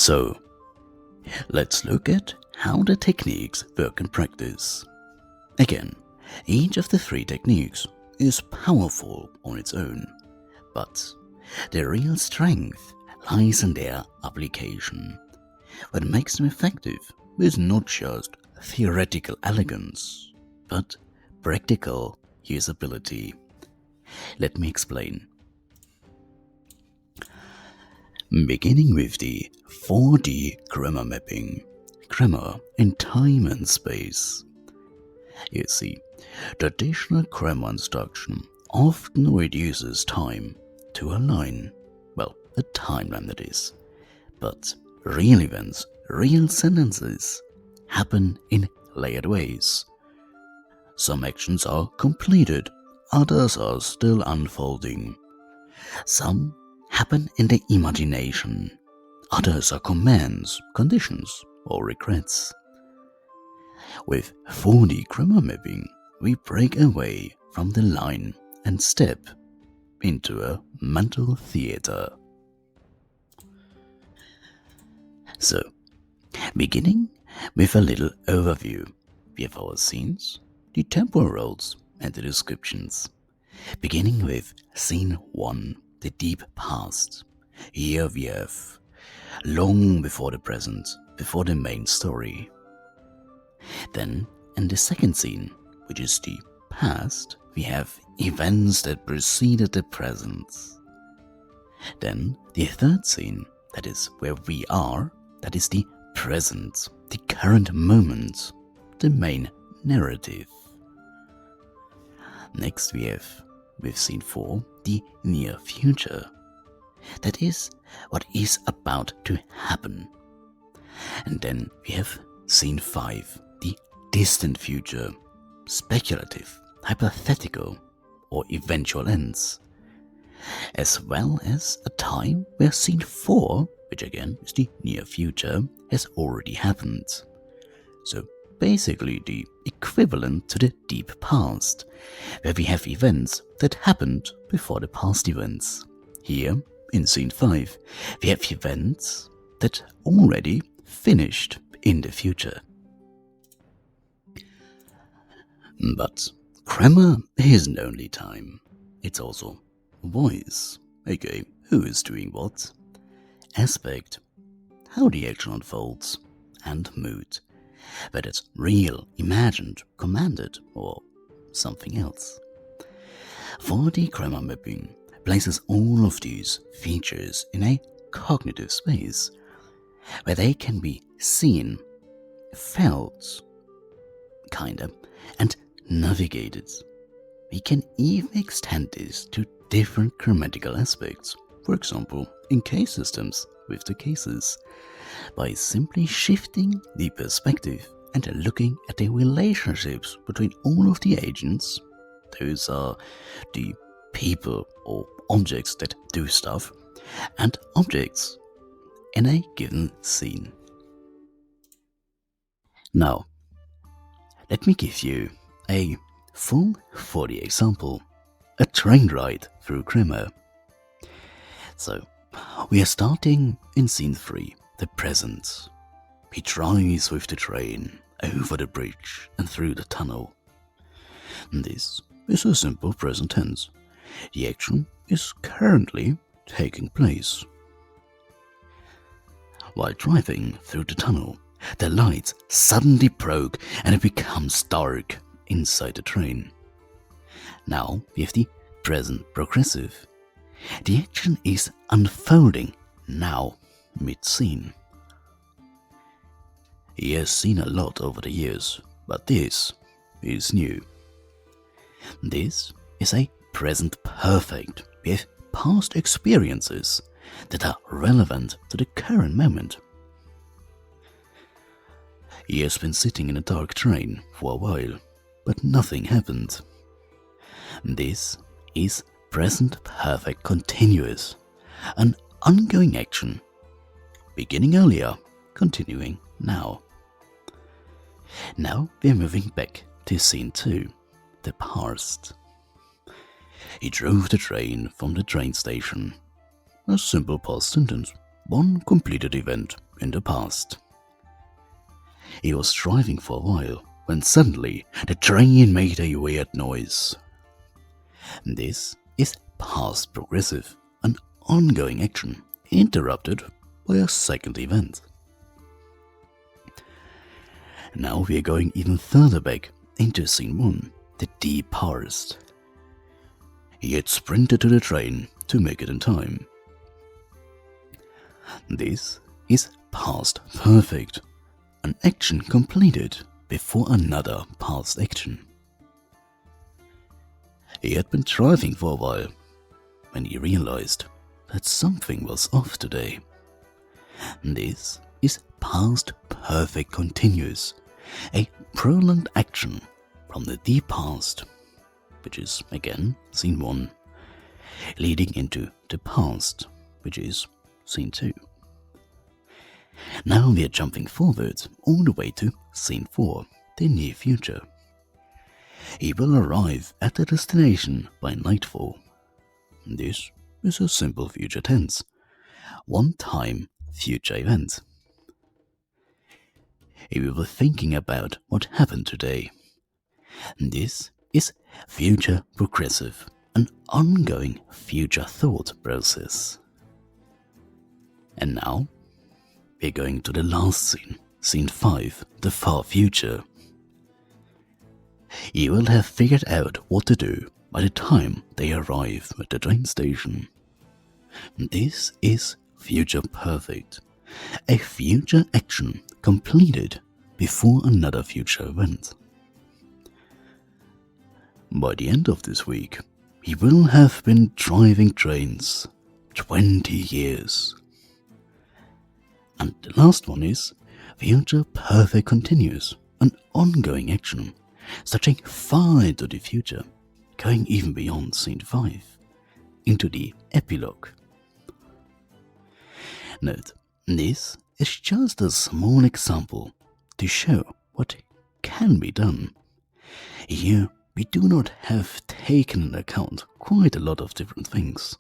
So, let's look at how the techniques work in practice. Again, each of the three techniques is powerful on its own, but their real strength lies in their application. What makes them effective is not just theoretical elegance, but practical usability. Let me explain. Beginning with the 4D grammar mapping, grammar in time and space. You see, traditional grammar instruction often reduces time to a line, well, a timeline that is. But real events, real sentences happen in layered ways. Some actions are completed, others are still unfolding. Some happen in the imagination, others are commands, conditions, or regrets. With 4D grammar mapping, we break away from the line and step into a mental theater. So, beginning with a little overview, we have our scenes, the temporal roles, and the descriptions. Beginning with Scene 1, the deep past. Here we have long before the present, before the main story. Then, in the second scene, which is the past, we have events that preceded the present. Then, the third scene, that is where we are, that is the present, the current moment, the main narrative. Next we have, with scene 4, the near future. That is what is about to happen. And then we have scene 5, the distant future, speculative, hypothetical, or eventual ends. As well as a time where scene 4, which again is the near future, has already happened. So basically the equivalent to the deep past, where we have events that happened before the past events. Here, in scene 5, we have events that already finished in the future. But grammar isn't only time, it's also voice, aka who is doing what, aspect, how the action unfolds, and mood, whether it's real, imagined, commanded, or something else. 4D grammar mapping places all of these features in a cognitive space, where they can be seen, felt, kinda, and navigated. We can even extend this to different grammatical aspects, for example, in case systems with the cases, by simply shifting the perspective and looking at the relationships between all of the agents. Those are the people or objects that do stuff, and objects in a given scene. Now, let me give you a full 4D example, a train ride through grammar. So, we are starting in scene 3, the present. He drives with the train over the bridge and through the tunnel. This is a simple present tense. The action is currently taking place. While driving through the tunnel, the lights suddenly broke and it becomes dark inside the train. Now we have the present progressive. The action is unfolding now, mid-scene. He has seen a lot over the years, but this is new. This is a present perfect with past experiences that are relevant to the current moment. He has been sitting in a dark train for a while, but nothing happened. This is present perfect continuous, an ongoing action, beginning earlier, continuing now. Now we're moving back to scene 2, the past. He drove the train from the train station. A simple past sentence, one completed event in the past. He was driving for a while when suddenly the train made a weird noise. This is past progressive, an ongoing action interrupted by a second event. Now we are going even further back into scene 1, the deep past. He had sprinted to the train to make it in time. This is past perfect, an action completed before another past action. He had been driving for a while when he realized that something was off today. This is past perfect continuous, a prolonged action from the deep past, which is again scene 1, leading into the past, which is scene 2. Now we are jumping forward all the way to scene 4, the near future. He will arrive at the destination by nightfall. This is a simple future tense, one-time future event. He will be thinking about what happened today. This is future progressive, an ongoing future thought process. And now, we're going to the last scene, scene 5, the far future. He will have figured out what to do by the time they arrive at the train station. This is future perfect, a future action completed before another future event. By the end of this week, he will have been driving trains 20 years. And the last one is future perfect continuous, an ongoing action, stretching far into the future, going even beyond scene 5, into the epilogue. Note, this is just a small example to show what can be done. Here, we do not have taken into account quite a lot of different things.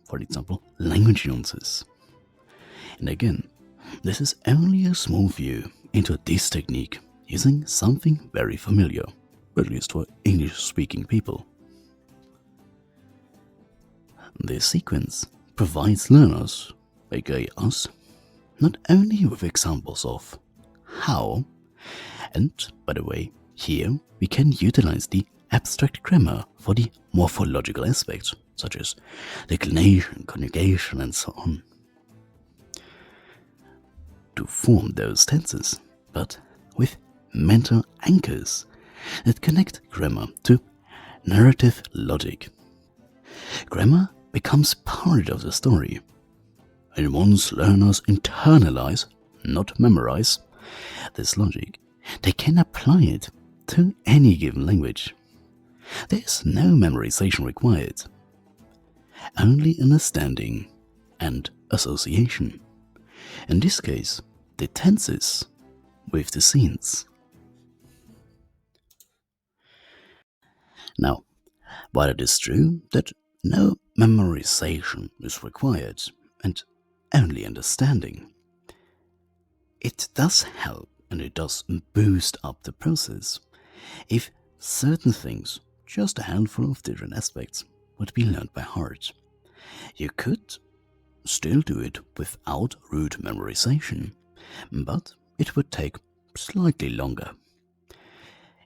For example, language nuances. And again, this is only a small view into this technique using something very familiar, at least for English-speaking people. This sequence provides learners, aka us, not only with examples of how, and by the way, here we can utilize the abstract grammar for the morphological aspects, such as declination, conjugation, and so on, to form those tenses, but with mental anchors that connect grammar to narrative logic. Grammar becomes part of the story, and once learners internalize, not memorize, this logic, they can apply it to any given language. There is no memorization required, only understanding and association. In this case, the tenses with the scenes. Now, while it is true that no memorization is required and only understanding, it does help and it does boost up the process if certain things, just a handful of different aspects, would be learned by heart. You could still do it without rote memorization, but it would take slightly longer.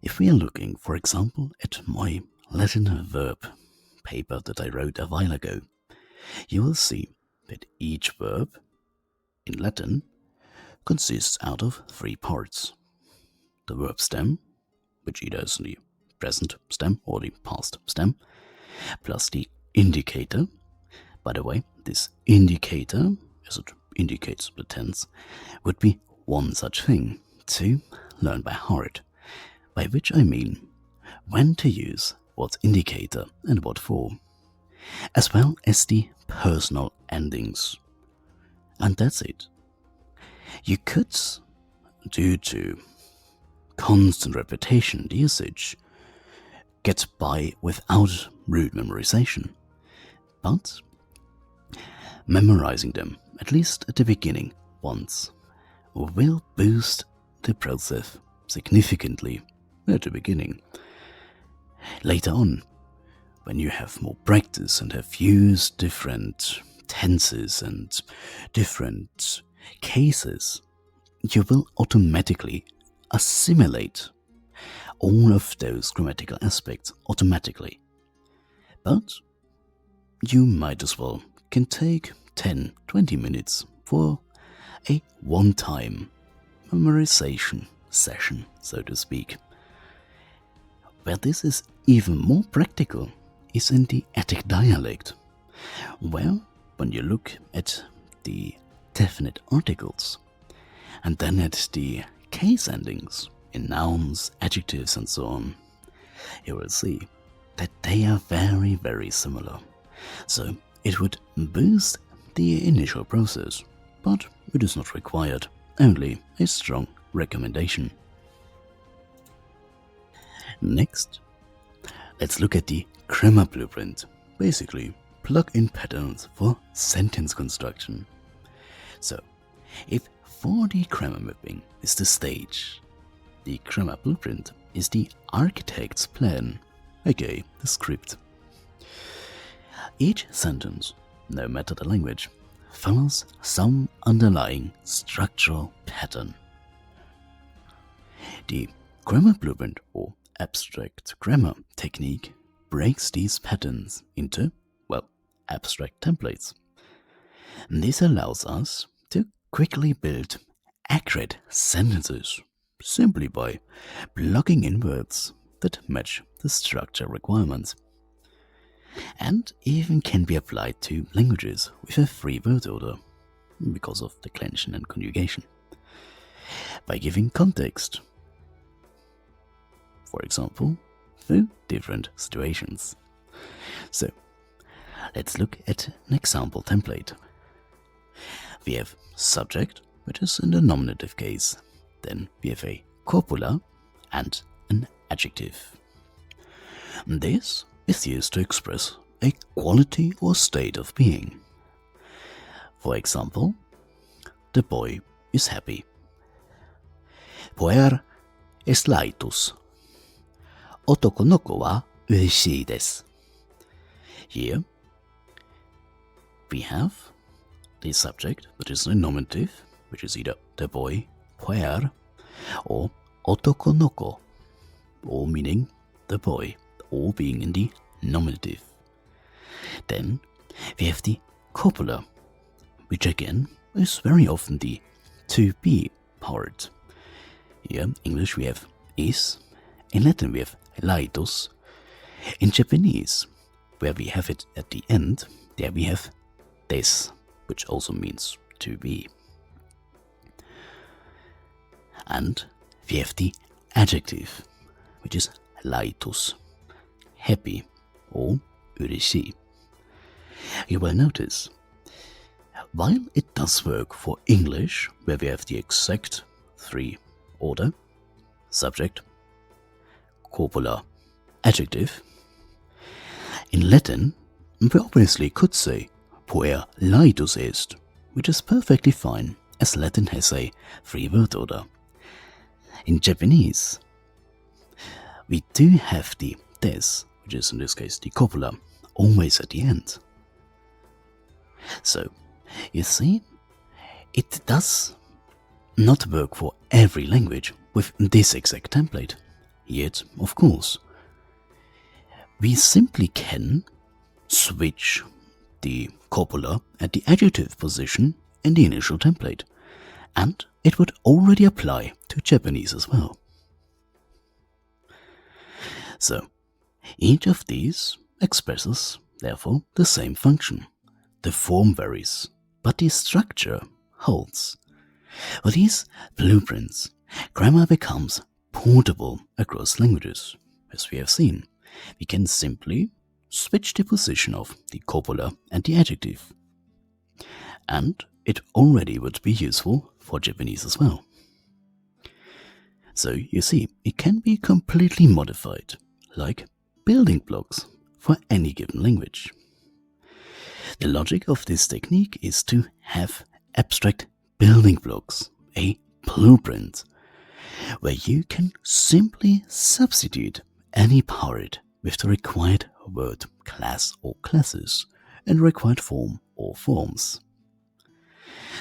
If we are looking, for example, at my Latin verb paper that I wrote a while ago, you will see that each verb in Latin consists out of 3 parts. The verb stem, which either is the present stem or the past stem, plus the indicator. By the way, this indicator, as it indicates the tense, would be one such thing to learn by heart, by which I mean when to use what indicator and what form, as well as the personal endings. And that's it. You could, due to constant repetition, the usage, get by without root memorization, but memorizing them, at least at the beginning, once will boost the process significantly at the beginning. Later on, when you have more practice and have used different tenses and different cases, you will automatically assimilate all of those grammatical aspects automatically. But you might as well can take 10-20 minutes for a one-time memorization session, so to speak. Where this is even more practical is in the Attic dialect, where when you look at the definite articles and then at the case endings in nouns, adjectives and so on, you will see that they are very, very similar. So it would boost the initial process, but it is not required, only a strong recommendation. Next, let's look at the grammar blueprint, basically plug-in patterns for sentence construction. So, if 4D grammar mapping is the stage, the grammar blueprint is the architect's plan, aka the script. Each sentence, no matter the language, follows some underlying structural pattern. The grammar blueprint or abstract grammar technique breaks these patterns into, well, abstract templates. This allows us to quickly build accurate sentences simply by plugging in words that match the structure requirements, and even can be applied to languages with a free word order because of declension and conjugation. By giving context, for example, through different situations. So, let's look at an example template. We have subject, which is in the nominative case. Then we have a copula and an adjective. This is used to express a quality or state of being. For example, the boy is happy. Puer es laitus. Otoko no ko wa urishii desu. Here we have the subject, which is a nominative, which is either the boy, puer, or otoko no ko, or meaning the boy, or being in the nominative. Then we have the copula, which again is very often the to be part. Here in English we have is, in Latin we have laitus, in Japanese, where we have it at the end, there we have des, which also means to be. And we have the adjective, which is laitus, happy, or urishii. You will notice, while it does work for English, where we have the exact three order, subject, copula, adjective, in Latin, we obviously could say puer laitus est, which is perfectly fine, as Latin has a free word order. In Japanese, we do have the des, which is in this case the copula, always at the end. So, you see, it does not work for every language with this exact template. Yet, of course, we simply can switch the copula at the adjective position in the initial template, and it would already apply to Japanese as well. So, each of these expresses, therefore, the same function. The form varies, but the structure holds. With these blueprints, grammar becomes portable across languages. As we have seen, we can simply switch the position of the copula and the adjective. And it already would be useful for Japanese as well. So you see, it can be completely modified, like building blocks for any given language. The logic of this technique is to have abstract building blocks, a blueprint, where you can simply substitute any part with the required word, class or classes, and required form or forms.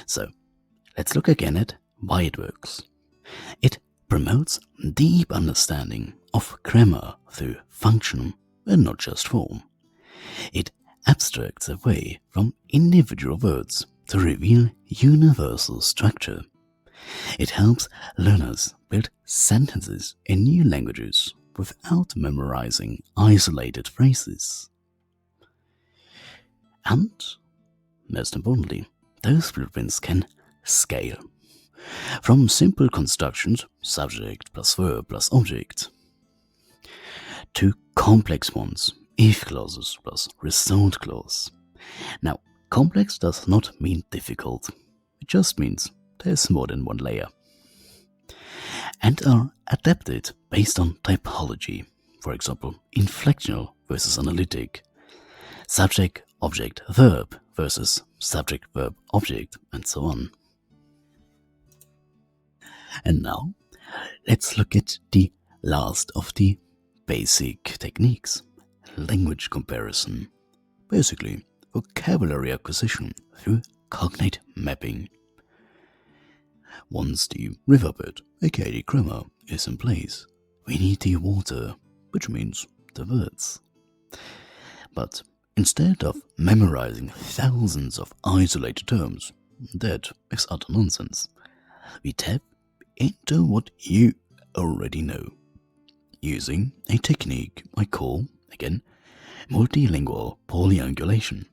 So, let's look again at why it works. It promotes deep understanding of grammar through function and not just form. It abstracts away from individual words to reveal universal structure. It helps learners build sentences in new languages without memorizing isolated phrases. And, most importantly, those blueprints can scale. From simple constructions, subject plus verb plus object, to complex ones, if clauses plus result clause. Now, complex does not mean difficult, it just means there's more than one layer. And are adapted based on typology, for example, inflectional versus analytic, subject, object, verb versus subject, verb, object, and so on. And now, let's look at the last of the basic techniques, language comparison. Basically, vocabulary acquisition through cognate mapping. Once the riverbed, aka the grammar, is in place, we need the water, which means the words. But instead of memorizing thousands of isolated terms, that is utter nonsense, we tap into what you already know, using a technique I call, again, multilingual polyangulation.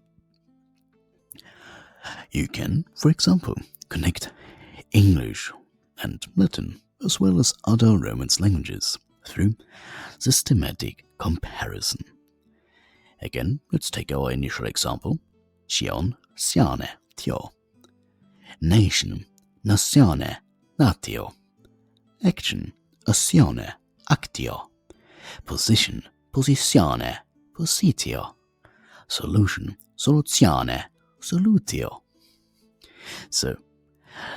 You can, for example, connect English and Latin as well as other Romance languages through systematic comparison. Again, let's take our initial example. Cion, siane, tio. Nation, nazione, natio. Action, azione, actio. Position, positione, positio. Solution, soluzione, solutio. So,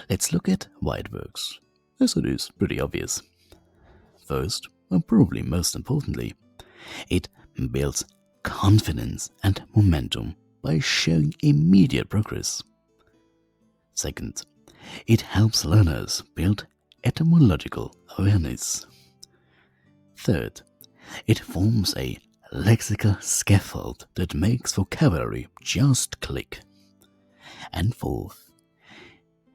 let's look at why it works, as it is pretty obvious. First, and probably most importantly, it builds confidence and momentum by showing immediate progress. Second, it helps learners build etymological awareness. Third, it forms a lexical scaffold that makes vocabulary just click. And fourth,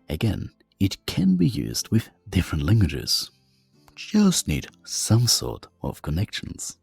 again, it can be used with different languages. Just need some sort of connections.